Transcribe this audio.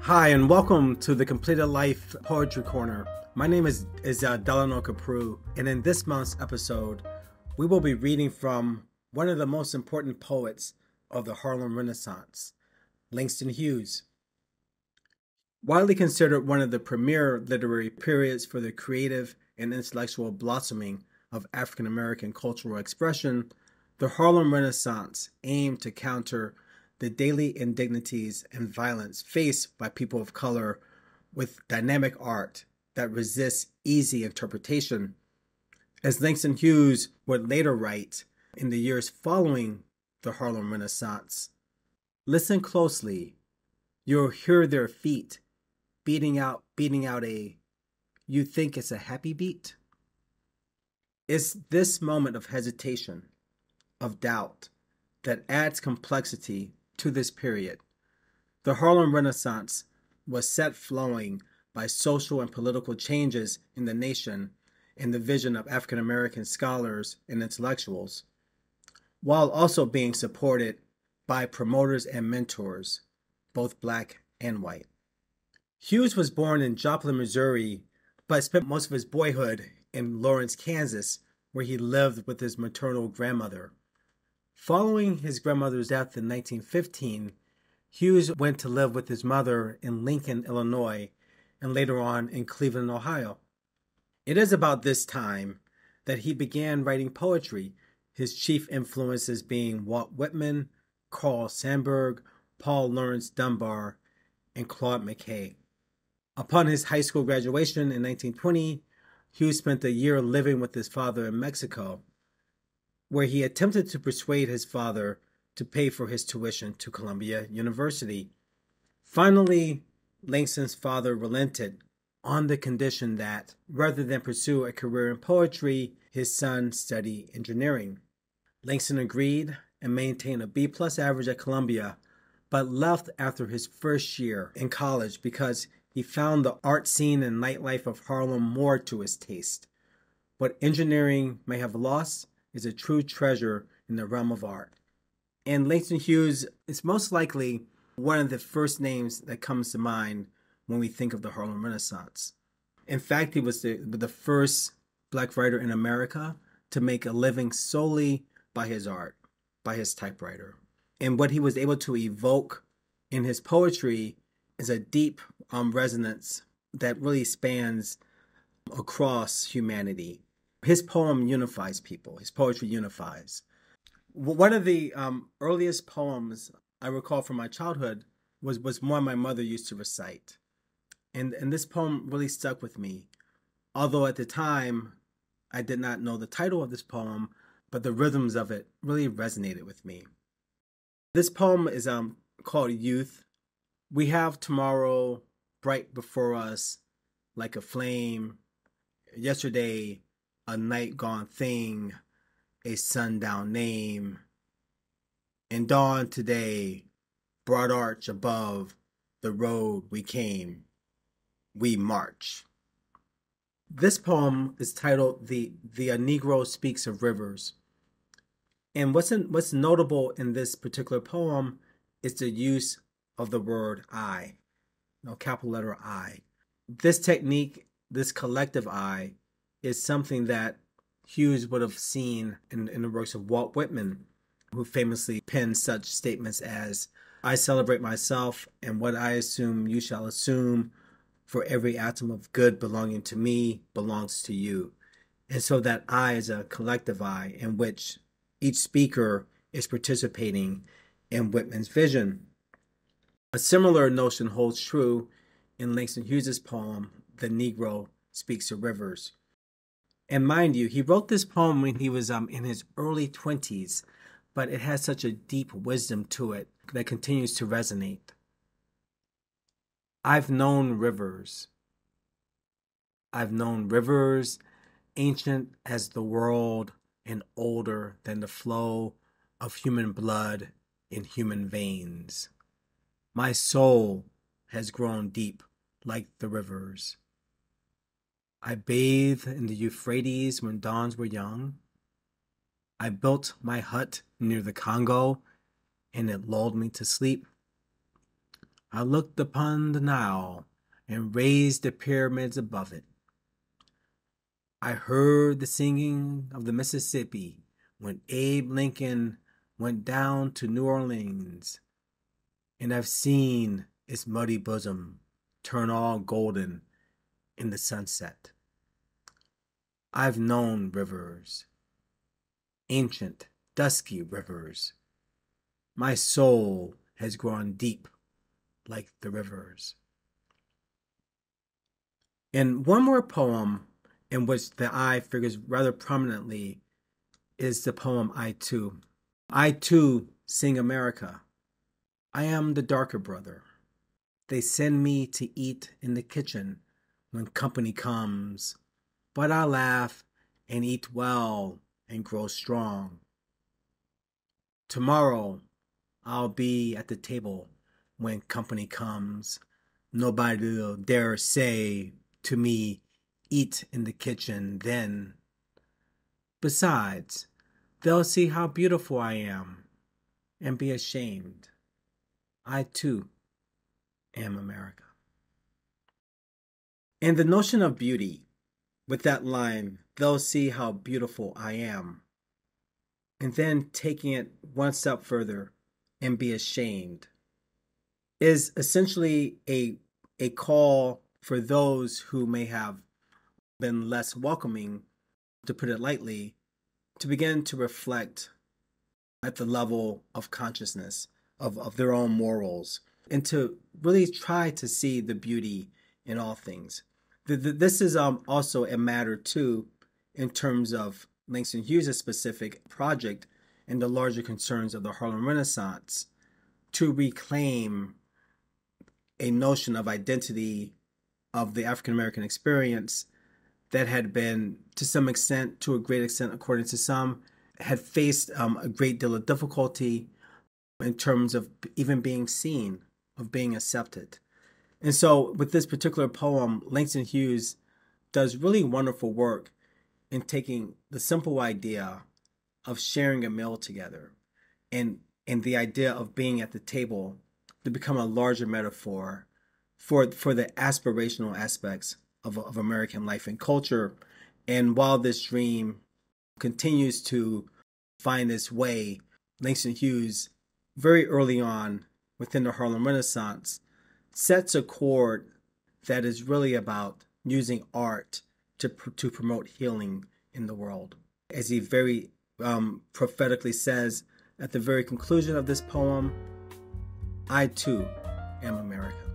Hi, and welcome to the Completed Life Poetry Corner. My name is Delano Copprue, and in this month's episode, we will be reading from one of the most important poets of the Harlem Renaissance, Langston Hughes. Widely considered one of the premier literary periods for the creative and intellectual blossoming of African American cultural expression, the Harlem Renaissance aimed to counter the daily indignities and violence faced by people of color with dynamic art that resists easy interpretation. As Langston Hughes would later write in the years following the Harlem Renaissance, listen closely, you'll hear their feet beating out a, you think it's a happy beat? It's this moment of hesitation, of doubt, that adds complexity to this period. The Harlem Renaissance was set flowing by social and political changes in the nation and the vision of African American scholars and intellectuals, while also being supported by promoters and mentors, both black and white. Hughes was born in Joplin, Missouri, but spent most of his boyhood in Lawrence, Kansas, where he lived with his maternal grandmother. Following his grandmother's death in 1915, Hughes went to live with his mother in Lincoln, Illinois, and later on in Cleveland, Ohio. It is about this time that he began writing poetry, his chief influences being Walt Whitman, Carl Sandburg, Paul Laurence Dunbar, and Claude McKay. Upon his high school graduation in 1920, Hughes spent a year living with his father in Mexico, where he attempted to persuade his father to pay for his tuition to Columbia University. Finally, Langston's father relented on the condition that, rather than pursue a career in poetry, his son study engineering. Langston agreed and maintained a B-plus average at Columbia, but left after his first year in college because he found the art scene and nightlife of Harlem more to his taste. What engineering may have lost is a true treasure in the realm of art. And Langston Hughes is most likely one of the first names that comes to mind when we think of the Harlem Renaissance. In fact, he was the first black writer in America to make a living solely by his art, by his typewriter. And what he was able to evoke in his poetry is a deep resonance that really spans across humanity. His poem unifies people. His poetry unifies. One of the earliest poems I recall from my childhood was one my mother used to recite. And this poem really stuck with me. Although at the time, I did not know the title of this poem, but the rhythms of it really resonated with me. This poem is called Youth. We have tomorrow bright before us like a flame. Yesterday, a night gone thing, a sundown name. And dawn today, broad arch above the road we came, we march. This poem is titled The Negro Speaks of Rivers. And what's notable in this particular poem is the use of the word I, capital letter I. This technique, this collective I, is something that Hughes would have seen in the works of Walt Whitman, who famously penned such statements as, I celebrate myself, and what I assume you shall assume, for every atom of good belonging to me belongs to you. And so that I is a collective I in which each speaker is participating in Whitman's vision. A similar notion holds true in Langston Hughes' poem, The Negro Speaks of Rivers. And mind you, he wrote this poem when he was in his early 20s, but it has such a deep wisdom to it that continues to resonate. I've known rivers. I've known rivers ancient as the world and older than the flow of human blood in human veins. My soul has grown deep like the rivers. I bathed in the Euphrates when dawns were young. I built my hut near the Congo, and it lulled me to sleep. I looked upon the Nile and raised the pyramids above it. I heard the singing of the Mississippi when Abe Lincoln went down to New Orleans, and I've seen its muddy bosom turn all golden in the sunset. I've known rivers, ancient, dusky rivers. My soul has grown deep like the rivers. And one more poem in which the I figures rather prominently is the poem I Too. I too sing America. I am the darker brother. They send me to eat in the kitchen when company comes, but I laugh and eat well and grow strong. Tomorrow I'll be at the table when company comes. Nobody'll dare say to me, eat in the kitchen then. Besides, they'll see how beautiful I am and be ashamed. I too am America. And the notion of beauty, with that line, they'll see how beautiful I am, and then taking it one step further and be ashamed, is essentially a call for those who may have been less welcoming, to put it lightly, to begin to reflect at the level of consciousness of their own morals, and to really try to see the beauty in all things. This is also a matter too in terms of Langston Hughes' specific project and the larger concerns of the Harlem Renaissance, to reclaim a notion of identity of the African American experience that had been, to some extent, to a great extent, according to some, had faced a great deal of difficulty in terms of even being seen, of being accepted. And so with this particular poem, Langston Hughes does really wonderful work in taking the simple idea of sharing a meal together and the idea of being at the table to become a larger metaphor for the aspirational aspects of American life and culture. And while this dream continues to find its way, Langston Hughes, very early on within the Harlem Renaissance, sets a chord that is really about using art to promote healing in the world. As he very prophetically says at the very conclusion of this poem, I too am America.